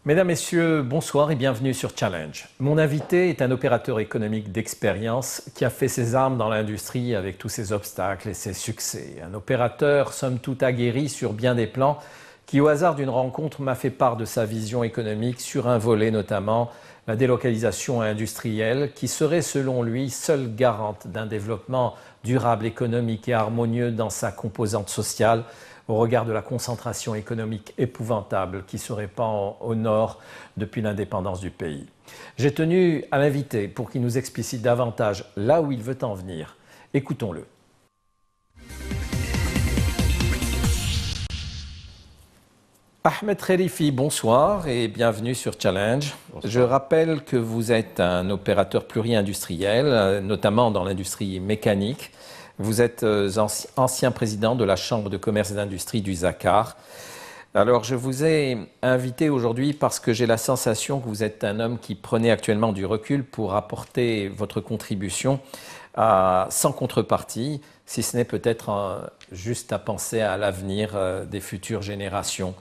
Mesdames, Messieurs, bonsoir et bienvenue sur Challenge. Mon invité est un opérateur économique d'expérience qui a fait ses armes dans l'industrie avec tous ses obstacles et ses succès. Un opérateur, somme toute aguerri sur bien des plans, qui au hasard d'une rencontre m'a fait part de sa vision économique sur un volet notamment, la délocalisation industrielle, qui serait selon lui seule garante d'un développement durable, économique et harmonieux dans sa composante sociale, au regard de la concentration économique épouvantable qui se répand au nord depuis l'indépendance du pays. J'ai tenu à l'inviter pour qu'il nous explicite davantage là où il veut en venir. Écoutons-le. Ahmed Kherifi, bonsoir et bienvenue sur Challenge. Bonsoir. Je rappelle que vous êtes un opérateur pluri-industriel, notamment dans l'industrie mécanique. Vous êtes ancien président de la Chambre de commerce et d'industrie du Zakar. Alors, je vous ai invité aujourd'hui parce que j'ai la sensation que vous êtes un homme qui prenait actuellement du recul pour apporter votre contribution sans contrepartie, si ce n'est peut-être juste à penser à l'avenir des futures générations.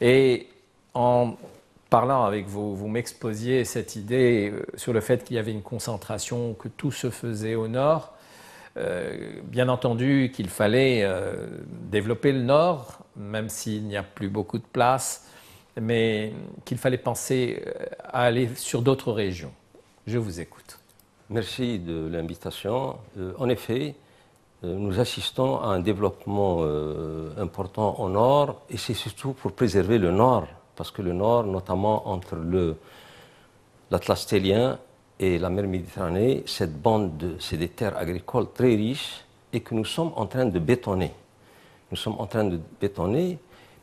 Et en parlant avec vous, vous m'exposiez cette idée sur le fait qu'il y avait une concentration, que tout se faisait au nord. Bien entendu qu'il fallait développer le nord, même s'il n'y a plus beaucoup de place, mais qu'il fallait penser à aller sur d'autres régions. Je vous écoute. Merci de l'invitation. En effet, nous assistons à un développement important au nord, et c'est surtout pour préserver le nord, parce que le nord, notamment entre l'Atlas tellien et la mer Méditerranée, cette bande, c'est des terres agricoles très riches et que nous sommes en train de bétonner. Nous sommes en train de bétonner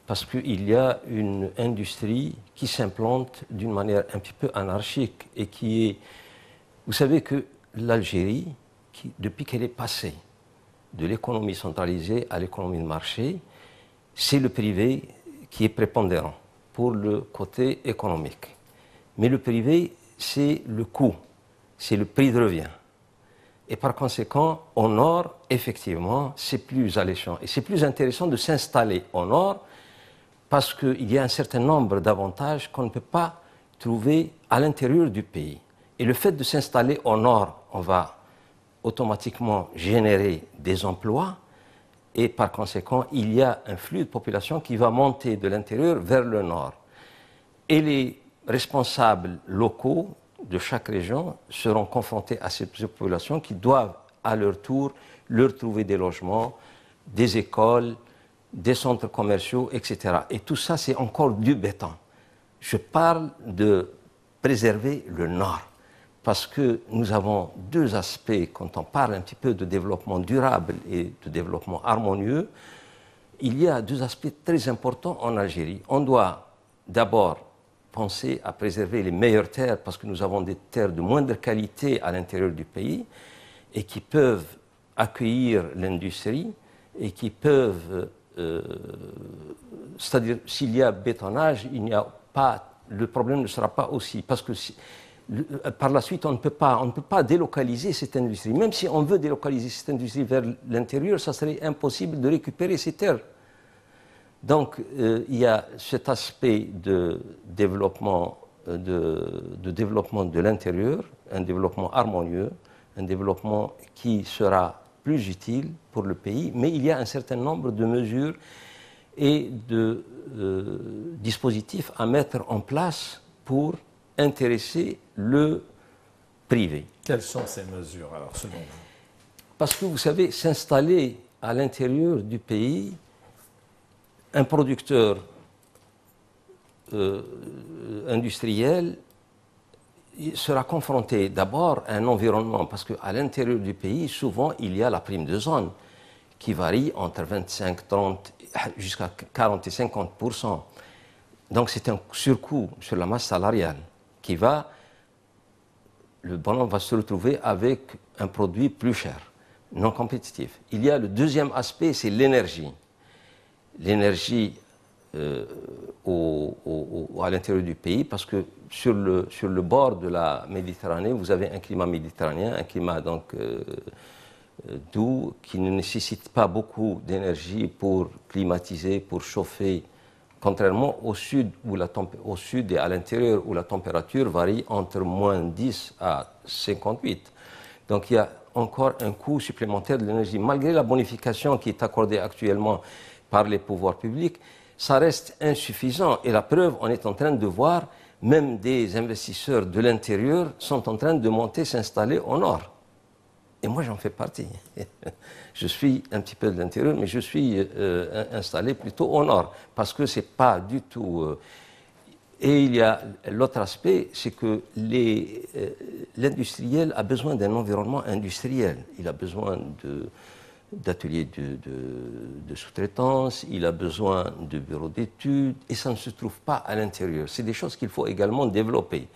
parce qu'il y a une industrie qui s'implante d'une manière un petit peu anarchique et qui est... Vous savez que l'Algérie, depuis qu'elle est passée de l'économie centralisée à l'économie de marché, c'est le privé qui est prépondérant pour le côté économique. Mais le privé, c'est le coût, c'est le prix de revient. Et par conséquent, au nord, effectivement, c'est plus alléchant. Et c'est plus intéressant de s'installer au nord parce qu'il y a un certain nombre d'avantages qu'on ne peut pas trouver à l'intérieur du pays. Et le fait de s'installer au nord, on va automatiquement générer des emplois et par conséquent, il y a un flux de population qui va monter de l'intérieur vers le nord. Et les responsables locaux de chaque région seront confrontés à ces populations qui doivent à leur tour leur trouver des logements, des écoles, des centres commerciaux, etc. Et tout ça, c'est encore du béton. Je parle de préserver le nord parce que nous avons deux aspects quand on parle un petit peu de développement durable et de développement harmonieux. Il y a deux aspects très importants en Algérie. On doit d'abord penser à préserver les meilleures terres parce que nous avons des terres de moindre qualité à l'intérieur du pays et qui peuvent accueillir l'industrie et qui peuvent, c'est-à-dire s'il y a bétonnage, il n'y a pas, le problème ne sera pas aussi parce que par la suite on ne peut pas délocaliser cette industrie. Même si on veut délocaliser cette industrie vers l'intérieur, ça serait impossible de récupérer ces terres. Donc, il y a cet aspect de développement de l'intérieur, un développement harmonieux, un développement qui sera plus utile pour le pays, mais il y a un certain nombre de mesures et de dispositifs à mettre en place pour intéresser le privé. Quelles sont ces mesures, alors, selon vous? Parce que, vous savez, s'installer à l'intérieur du pays, un producteur industriel sera confronté d'abord à un environnement, parce qu'à l'intérieur du pays, souvent, il y a la prime de zone qui varie entre 25, 30 jusqu'à 40 et 50%. Donc c'est un surcoût sur la masse salariale qui va... Le bonhomme va se retrouver avec un produit plus cher, non compétitif. Il y a le deuxième aspect, c'est l'énergie. L'énergie à l'intérieur du pays, parce que sur le bord de la Méditerranée, vous avez un climat méditerranéen, un climat donc doux, qui ne nécessite pas beaucoup d'énergie pour climatiser, pour chauffer Contrairement au sud, au sud et à l'intérieur, où la température varie entre moins 10 à 58. Donc il y a encore un coût supplémentaire de l'énergie. Malgré la bonification qui est accordée actuellement par les pouvoirs publics, ça reste insuffisant. Et la preuve, on est en train de voir, même des investisseurs de l'intérieur sont en train de monter, s'installer au nord. Et moi, j'en fais partie. Je suis un petit peu de l'intérieur, mais je suis installé plutôt au nord, parce que ce n'est pas du tout... Et il y a l'autre aspect, c'est que l'industriel a besoin d'un environnement industriel. Il a besoin d'ateliers de sous-traitance, il a besoin de bureaux d'études, et ça ne se trouve pas à l'intérieur. C'est des choses qu'il faut également développer.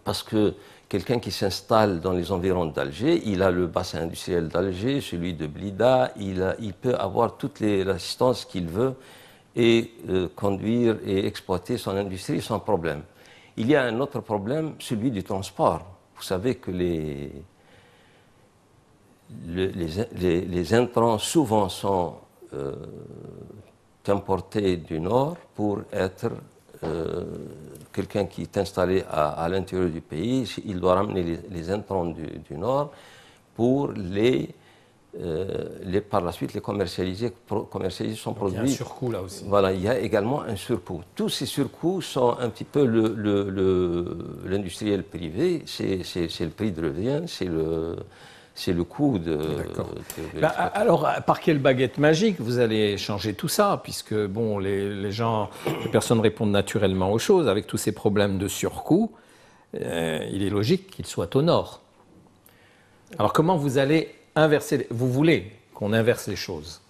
Parce que quelqu'un qui s'installe dans les environs d'Alger, il a le bassin industriel d'Alger, celui de Blida, il peut avoir toute l'assistance qu'il veut et conduire et exploiter son industrie sans problème. Il y a un autre problème, celui du transport. Vous savez que les intrants souvent sont importés du nord pour être... quelqu'un qui est installé à l'intérieur du pays, il doit ramener les intrants du nord pour par la suite les commercialiser son produit. Il y a un surcoût là aussi. Voilà, il y a également un surcoût. Tous ces surcoûts sont un petit peu l'industriel privé, c'est le prix de revient, c'est le coût de... Alors, par quelle baguette magique vous allez changer tout ça? Puisque, bon, les personnes répondent naturellement aux choses. Avec tous ces problèmes de surcoût, il est logique qu'ils soient au nord. Alors, comment vous allez inverser... Vous voulez qu'on inverse les choses?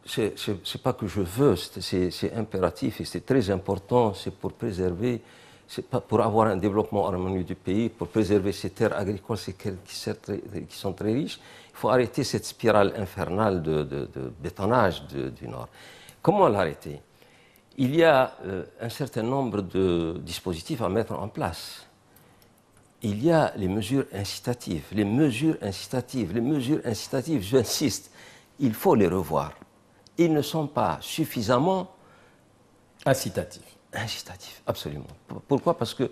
C'est pas que je veux, c'est impératif et c'est très important. C'est pour préserver... C'est pas pour avoir un développement harmonieux du pays, pour préserver ces terres agricoles qui sont très riches. Il faut arrêter cette spirale infernale de bétonnage du Nord. Comment l'arrêter? Il y a un certain nombre de dispositifs à mettre en place. Il y a les mesures incitatives. Les mesures incitatives, j'insiste, il faut les revoir. Ils ne sont pas suffisamment incitatifs. Incitatif, absolument. Pourquoi? Parce que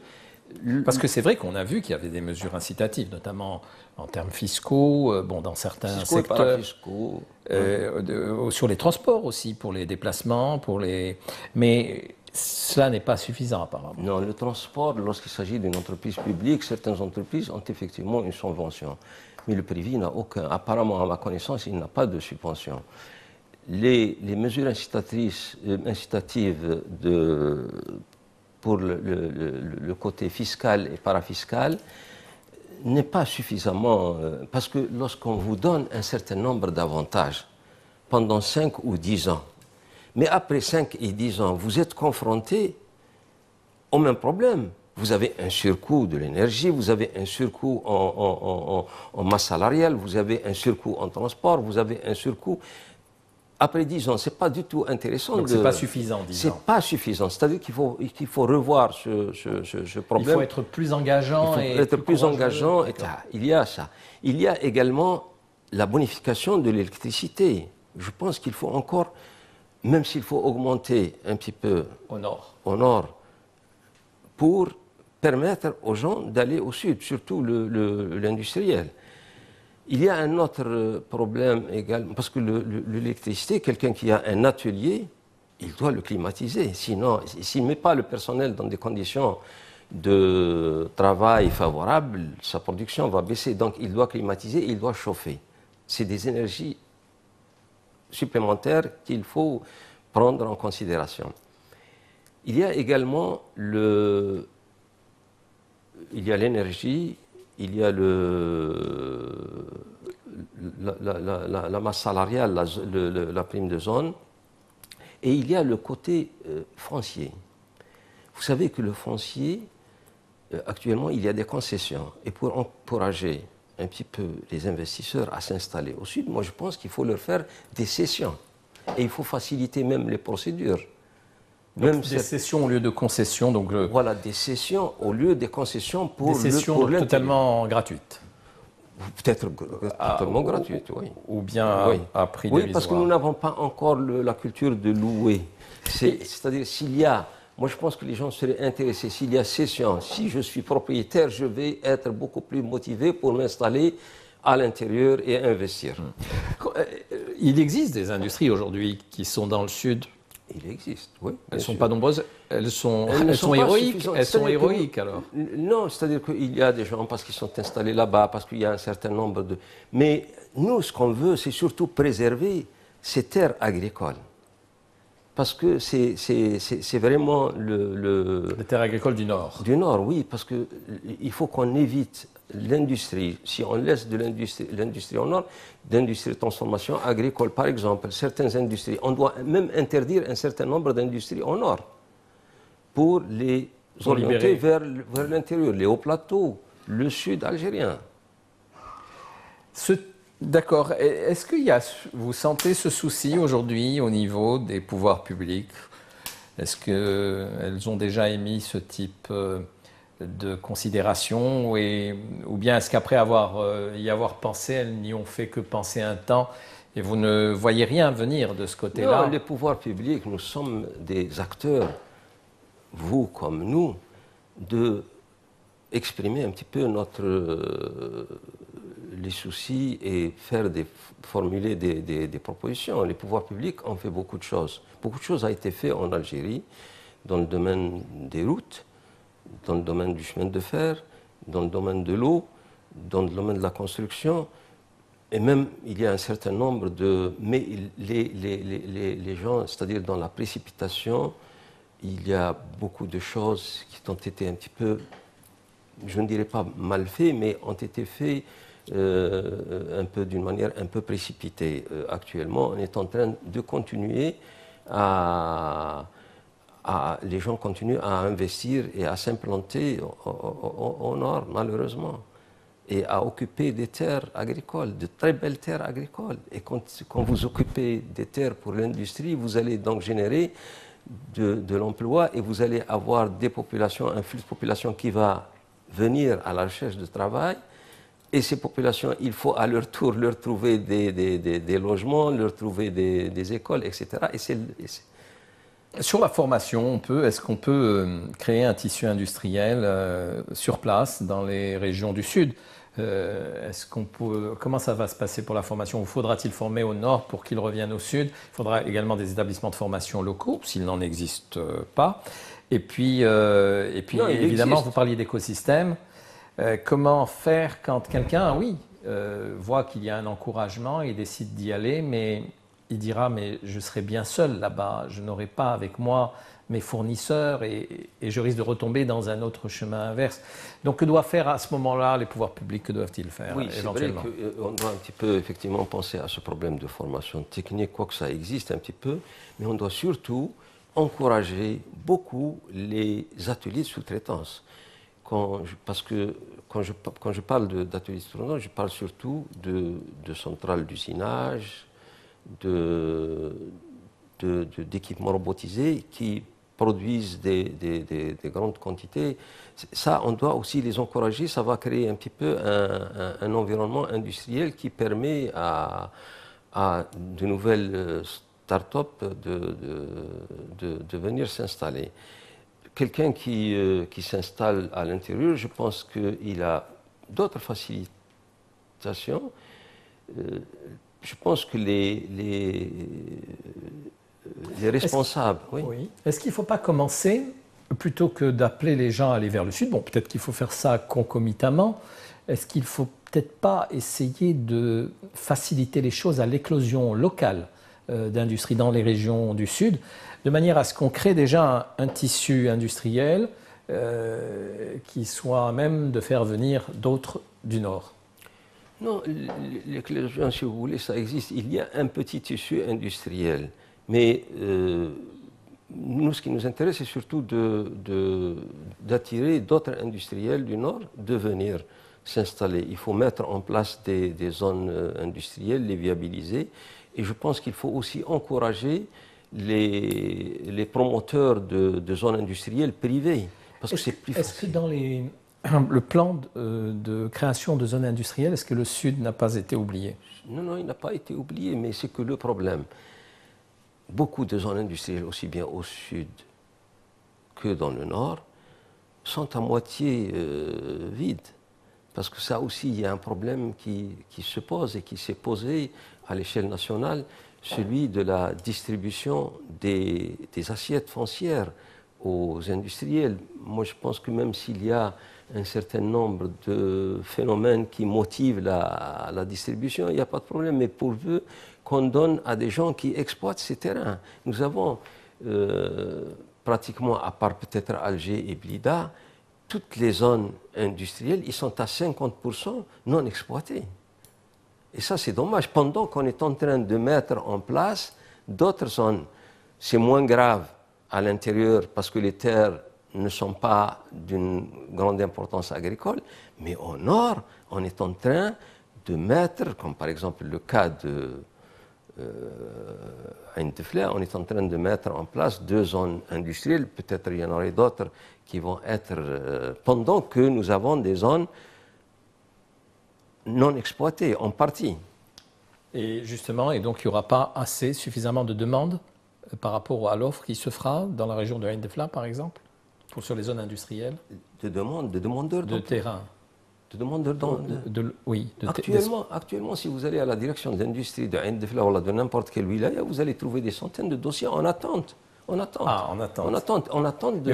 c'est vrai qu'on a vu qu'il y avait des mesures incitatives, notamment en termes fiscaux, dans certains secteurs, sur les transports aussi, pour les déplacements, mais cela n'est pas suffisant apparemment. Non, le transport, lorsqu'il s'agit d'une entreprise publique, certaines entreprises ont effectivement une subvention, mais le privé n'a aucun. Apparemment, à ma connaissance, il n'a pas de subvention. Les mesures incitatives pour le côté fiscal et parafiscal n'est pas suffisamment... parce que lorsqu'on vous donne un certain nombre d'avantages pendant 5 ou 10 ans, mais après 5 et 10 ans, vous êtes confronté au même problème. Vous avez un surcoût de l'énergie, vous avez un surcoût en masse salariale, vous avez un surcoût en transport, vous avez un surcoût... Après 10 ans, ce n'est pas du tout intéressant. Donc ce n'est pas suffisant, 10 ans. Ce n'est pas suffisant. C'est-à-dire qu'il faut revoir ce problème. Il faut être plus engageant. Il faut être plus engageant. Il y a ça. Il y a également la bonification de l'électricité. Je pense qu'il faut encore, même s'il faut augmenter un petit peu au nord, pour permettre aux gens d'aller au sud, surtout l'industriel. Il y a un autre problème également, parce que l'électricité, quelqu'un qui a un atelier, il doit le climatiser. Sinon, s'il ne met pas le personnel dans des conditions de travail favorables, sa production va baisser. Donc, il doit climatiser, il doit chauffer. C'est des énergies supplémentaires qu'il faut prendre en considération. Il y a également l'énergie. Il y a la masse salariale, la prime de zone, et il y a le côté foncier. Vous savez que le foncier, actuellement, il y a des concessions. Et pour encourager un petit peu les investisseurs à s'installer au sud, moi je pense qu'il faut leur faire des cessions. Et il faut faciliter même les procédures. Même des cessions au lieu de concessions. Donc voilà, des cessions au lieu des concessions pour des cessions totalement gratuites. Peut-être totalement gratuites, oui. Ou bien à prix dérisoire. Oui, parce que nous n'avons pas encore la culture de louer. C'est-à-dire, s'il y a, moi je pense que les gens seraient intéressés, s'il y a cession, si je suis propriétaire, je vais être beaucoup plus motivé pour m'installer à l'intérieur et investir. Il existe des industries aujourd'hui qui sont dans le sud. Il existe, oui. Elles ne sont pas nombreuses, elles sont pas héroïques. Elles sont C'est-à-dire héroïques alors. Non, c'est-à-dire qu'il y a des gens parce qu'ils sont installés là-bas, parce qu'il y a un certain nombre de... Mais nous, ce qu'on veut, c'est surtout préserver ces terres agricoles. Parce que c'est vraiment Les terres agricoles du Nord. Du Nord, oui, parce qu'il faut qu'on évite l'industrie. Si on laisse de l'industrie au Nord, d'industrie de transformation agricole, par exemple, certaines industries, on doit même interdire un certain nombre d'industries au Nord pour les orienter vers l'intérieur, les hauts plateaux, le sud algérien. D'accord. Est-ce vous sentez ce souci aujourd'hui au niveau des pouvoirs publics? Est-ce qu'elles ont déjà émis ce type de considération ou bien est-ce qu'après y avoir pensé, elles n'y ont fait que penser un temps et vous ne voyez rien venir de ce côté-là? Non, les pouvoirs publics, nous sommes des acteurs, vous comme nous, de exprimer un petit peu les soucis et formuler des propositions. Les pouvoirs publics ont fait beaucoup de choses. Beaucoup de choses ont été faites en Algérie, dans le domaine des routes, dans le domaine du chemin de fer, dans le domaine de l'eau, dans le domaine de la construction. Et même, il y a un certain nombre de... Mais les gens, c'est-à-dire dans la précipitation, il y a beaucoup de choses qui ont été un petit peu, je ne dirais pas mal faites, mais ont été faites d'une manière un peu précipitée. Actuellement, on est en train de continuer les gens continuent à investir et à s'implanter au nord, malheureusement, et à occuper des terres agricoles, de très belles terres agricoles. Et quand vous occupez des terres pour l'industrie, vous allez donc générer de l'emploi et vous allez avoir des populations, un flux de population qui va venir à la recherche de travail. Et ces populations, il faut à leur tour leur trouver des logements, leur trouver des écoles, etc. Sur la formation, est-ce qu'on peut créer un tissu industriel sur place dans les régions du Sud? Comment ça va se passer pour la formation? Faudra-t-il former au Nord pour qu'ils reviennent au Sud? Il faudra également des établissements de formation locaux, s'ils n'en existent pas. Et puis non, évidemment, vous parliez d'écosystème. Comment faire quand quelqu'un, voit qu'il y a un encouragement et décide d'y aller, mais il dira, mais je serai bien seul là-bas, je n'aurai pas avec moi mes fournisseurs et je risque de retomber dans un autre chemin inverse. Donc que doivent faire à ce moment-là les pouvoirs publics? Que doivent-ils faire éventuellement? Oui, c'est vrai qu'on doit un petit peu effectivement penser à ce problème de formation technique, quoi que ça existe un petit peu, mais on doit surtout encourager beaucoup les ateliers de sous-traitance. Parce que quand je parle d'ateliers de sous-traitance, je parle surtout de centrales d'usinage, d'équipements robotisés qui produisent des grandes quantités. Ça, on doit aussi les encourager. Ça va créer un petit peu un environnement industriel qui permet à de nouvelles start-up de venir s'installer. Quelqu'un qui s'installe à l'intérieur, je pense qu'il a d'autres facilitations. Je pense que les responsables... Oui. Est-ce qu'il ne faut pas commencer, plutôt que d'appeler les gens à aller vers le sud, bon, peut-être qu'il faut faire ça concomitamment, est-ce qu'il ne faut peut-être pas essayer de faciliter les choses à l'éclosion locale d'industrie dans les régions du sud, de manière à ce qu'on crée déjà un tissu industriel qui soit à même de faire venir d'autres du nord? Non, l'éclosion, si vous voulez, ça existe. Il y a un petit tissu industriel. Mais nous, ce qui nous intéresse, c'est surtout d'attirer d'autres industriels du Nord de venir s'installer. Il faut mettre en place des zones industrielles, les viabiliser. Et je pense qu'il faut aussi encourager les promoteurs de zones industrielles privées. Parce que c'est plus facile. Est-ce que dans le plan de création de zones industrielles, est-ce que le Sud n'a pas été oublié? Non, il n'a pas été oublié, mais c'est que le problème, beaucoup de zones industrielles, aussi bien au sud que dans le nord, sont à moitié vides. Parce que ça aussi, il y a un problème qui se pose et qui s'est posé à l'échelle nationale, celui de la distribution des assiettes foncières aux industriels. Moi, je pense que même s'il y a un certain nombre de phénomènes qui motivent la distribution, il n'y a pas de problème, mais pourvu qu'on donne à des gens qui exploitent ces terrains. Nous avons pratiquement, à part peut-être Alger et Blida, toutes les zones industrielles, ils sont à 50% non exploitées. Et ça, c'est dommage. Pendant qu'on est en train de mettre en place d'autres zones, c'est moins grave à l'intérieur parce que les terres ne sont pas d'une grande importance agricole, mais au nord, on est en train de mettre, comme par exemple le cas de Ain Defla, on est en train de mettre en place 2 zones industrielles, peut-être il y en aurait d'autres qui vont être, pendant que nous avons des zones non exploitées en partie. Et justement, et donc il n'y aura pas suffisamment de demandes par rapport à l'offre qui se fera dans la région de Ain Defla, par exemple, sur les zones industrielles? De demandeurs de terrain. De demandeurs oui. Actuellement, si vous allez à la direction de l'industrie de Ain Defla ou de n'importe quelle wilaya, vous allez trouver des centaines de dossiers en attente. En attente. De... Mais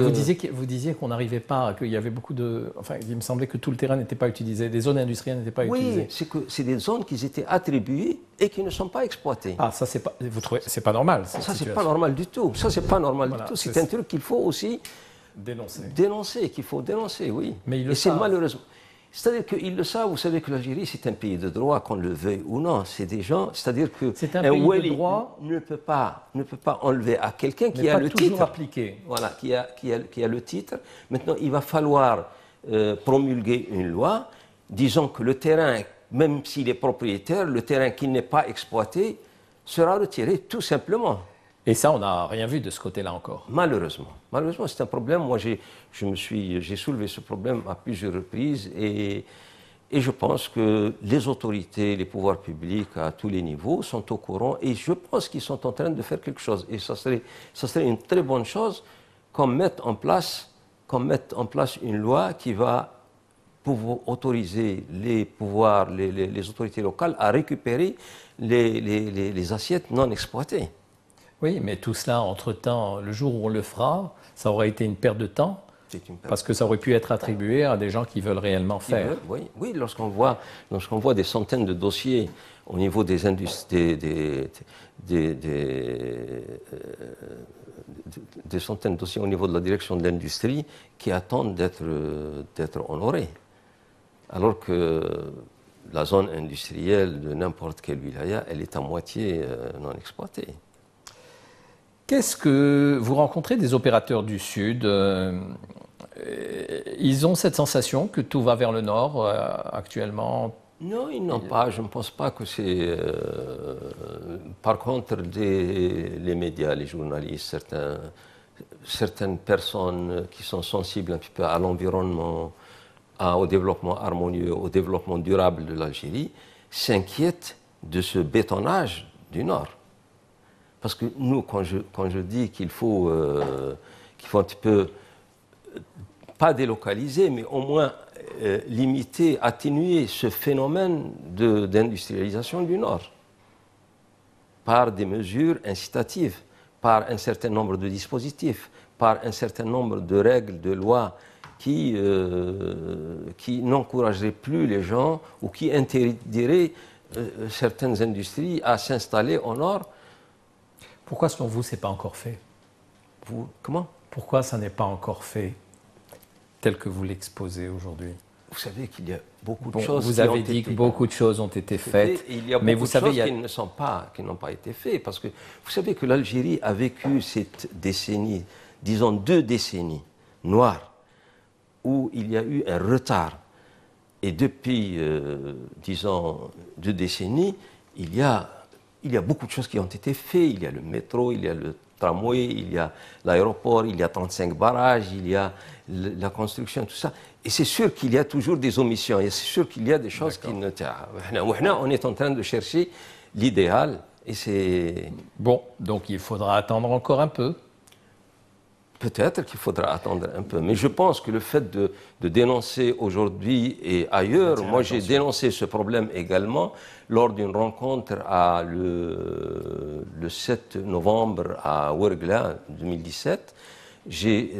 vous disiez qu'on n'arrivait pas, qu'il y avait beaucoup de... Enfin, il me semblait que tout le terrain n'était pas utilisé, les zones industrielles n'étaient pas utilisées. Oui, c'est des zones qui étaient attribuées et qui ne sont pas exploitées. Ah, ça, c'est pas... Vous trouvez... C'est pas normal, ça, c'est pas normal du tout. Ça, c'est pas normal du tout. C'est un truc qu'il faut aussi... Dénoncer, qu'il faut dénoncer, oui. Mais et c'est malheureusement... C'est-à-dire qu'ils le savent, vous savez que l'Algérie, c'est un pays de droit, qu'on le veuille ou non. C'est des gens, c'est-à-dire qu'un wali ne peut pas enlever à quelqu'un qui a le titre. Appliqué. Voilà, qui a le titre. Maintenant, il va falloir promulguer une loi disant que le terrain, même s'il est propriétaire, le terrain qui n'est pas exploité sera retiré tout simplement. Et ça, on n'a rien vu de ce côté-là encore. Malheureusement. Malheureusement, c'est un problème. Moi, j'ai soulevé ce problème à plusieurs reprises et je pense que les autorités, les pouvoirs publics à tous les niveaux sont au courant et je pense qu'ils sont en train de faire quelque chose. Et ça serait une très bonne chose qu'on mette en place une loi qui va pouvoir autoriser les pouvoirs, les autorités locales à récupérer les assiettes non exploitées. Oui, mais tout cela, entre-temps, le jour où on le fera, ça aurait été une perte de temps, parce que ça aurait pu être attribué à des gens qui veulent réellement faire. Oui, lorsqu'on voit des centaines de dossiers au niveau des des centaines de dossiers au niveau de la direction de l'industrie qui attendent d'être honorés, alors que la zone industrielle de n'importe quelle wilaya, elle est à moitié non exploitée. Qu'est-ce que vous rencontrez des opérateurs du Sud? Ils ont cette sensation que tout va vers le Nord actuellement? Non, ils n'ont pas. Je ne pense pas que c'est... Par contre, les médias, les journalistes, certaines personnes qui sont sensibles un petit peu à l'environnement, au développement harmonieux, au développement durable de l'Algérie, s'inquiètent de ce bétonnage du Nord. Parce que nous, quand je dis qu'il faut un petit peu, pas délocaliser, mais au moins limiter, atténuer ce phénomène d'industrialisation du Nord par des mesures incitatives, par un certain nombre de dispositifs, par un certain nombre de règles, de lois qui n'encourageraient plus les gens ou qui interdiraient certaines industries à s'installer au Nord. Pourquoi, selon vous, ce n'est pas encore fait? Comment? Pourquoi ça n'est pas encore fait tel que vous l'exposez aujourd'hui? Vous savez qu'il y a beaucoup de choses. Vous avez dit que beaucoup de choses ont été faites, il y a beaucoup de choses qui n'ont pas été faites, parce que vous savez que l'Algérie a vécu cette décennie, disons 2 décennies noires, où il y a eu un retard. Et depuis, disons, 2 décennies, il y a beaucoup de choses qui ont été faites. Il y a le métro, il y a le tramway, il y a l'aéroport, il y a 35 barrages, il y a la construction, tout ça. Et c'est sûr qu'il y a toujours des omissions. Et c'est sûr qu'il y a des choses qui ne... On est en train de chercher l'idéal Et c'est... Bon, donc il faudra attendre encore un peu. Peut-être qu'il faudra attendre un peu, mais je pense que le fait de dénoncer aujourd'hui et ailleurs, moi j'ai dénoncé ce problème également lors d'une rencontre le 7 novembre à Ouargla 2017. J'avais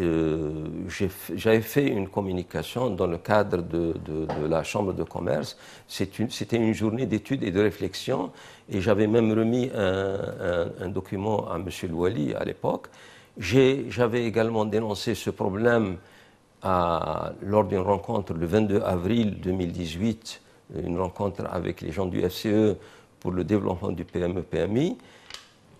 fait une communication dans le cadre de la Chambre de commerce. C'était une journée d'études et de réflexion et j'avais même remis un document à M. Louali à l'époque. J'avais également dénoncé ce problème lors d'une rencontre le 22 avril 2018, une rencontre avec les gens du FCE pour le développement du PME-PMI.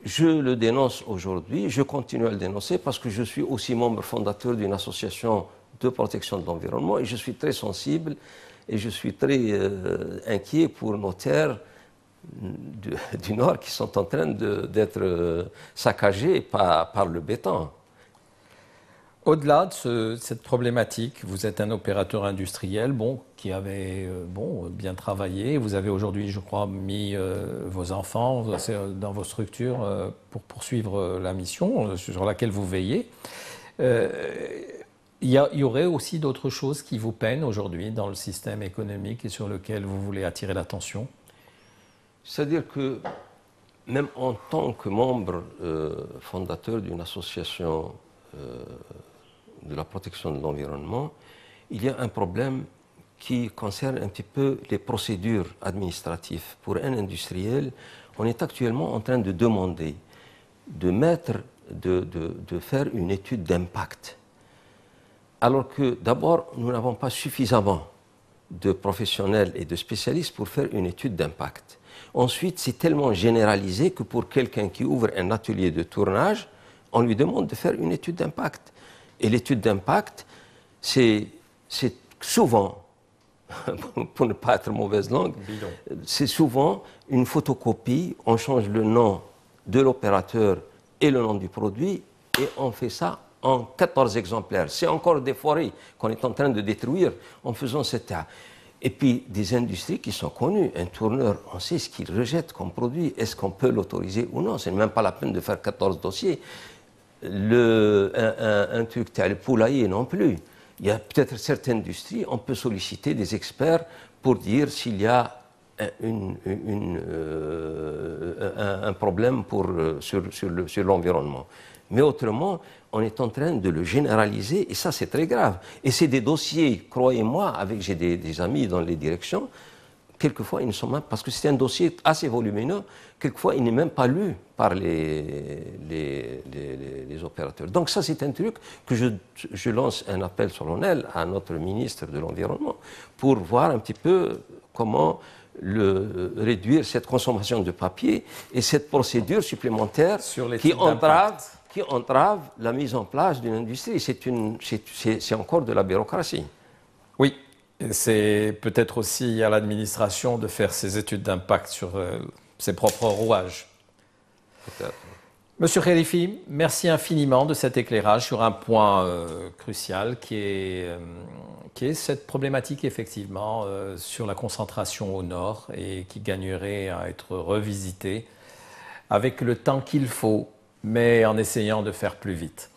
Je le dénonce aujourd'hui, je continue à le dénoncer parce que je suis aussi membre fondateur d'une association de protection de l'environnement et je suis très sensible et je suis très inquiet pour nos terres du Nord qui sont en train d'être saccagés par le béton. Au-delà de cette problématique, vous êtes un opérateur industriel qui avait bien travaillé. Vous avez aujourd'hui, je crois, mis vos enfants dans vos structures pour poursuivre la mission sur laquelle vous veillez. Il y aurait aussi d'autres choses qui vous peinent aujourd'hui dans le système économique et sur lequel vous voulez attirer l'attention? C'est-à-dire que même en tant que membre fondateur d'une association de la protection de l'environnement, il y a un problème qui concerne un petit peu les procédures administratives. Pour un industriel, on est actuellement en train de demander de faire une étude d'impact. Alors que d'abord, nous n'avons pas suffisamment de professionnels et de spécialistes pour faire une étude d'impact. Ensuite, c'est tellement généralisé que pour quelqu'un qui ouvre un atelier de tournage, on lui demande de faire une étude d'impact. Et l'étude d'impact, c'est souvent, pour ne pas être mauvaise langue, c'est souvent une photocopie, on change le nom de l'opérateur et le nom du produit, et on fait ça en 14 exemplaires. C'est encore des forêts qu'on est en train de détruire en faisant cet acte. Et puis des industries qui sont connues. Un tourneur, on sait ce qu'il rejette comme produit. Est-ce qu'on peut l'autoriser ou non? Ce n'est même pas la peine de faire 14 dossiers. Un truc tel poulailler non plus. Il y a peut-être certaines industries, on peut solliciter des experts pour dire s'il y a un problème sur l'environnement. Mais autrement, on est en train de le généraliser et ça c'est très grave. Et c'est des dossiers, croyez-moi, j'ai des amis dans les directions, quelquefois ils ne sont même, parce que c'est un dossier assez volumineux, quelquefois il n'est même pas lu par les opérateurs. Donc ça c'est un truc que je lance un appel solennel à notre ministre de l'Environnement pour voir un petit peu comment réduire cette consommation de papier et cette procédure supplémentaire qui entrave la mise en place d'une industrie. C'est encore de la bureaucratie. Oui, c'est peut-être aussi à l'administration de faire ses études d'impact sur ses propres rouages. Peut-être. Monsieur Kherifi, merci infiniment de cet éclairage sur un point crucial qui est cette problématique effectivement sur la concentration au nord et qui gagnerait à être revisitée avec le temps qu'il faut, mais en essayant de faire plus vite.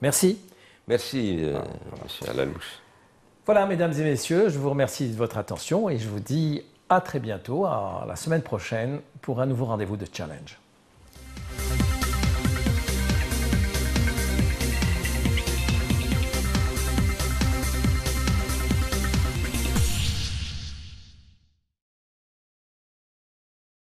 Merci. Merci, monsieur Alalouche. Voilà, mesdames et messieurs, je vous remercie de votre attention et je vous dis à très bientôt, à la semaine prochaine, pour un nouveau rendez-vous de Challenge.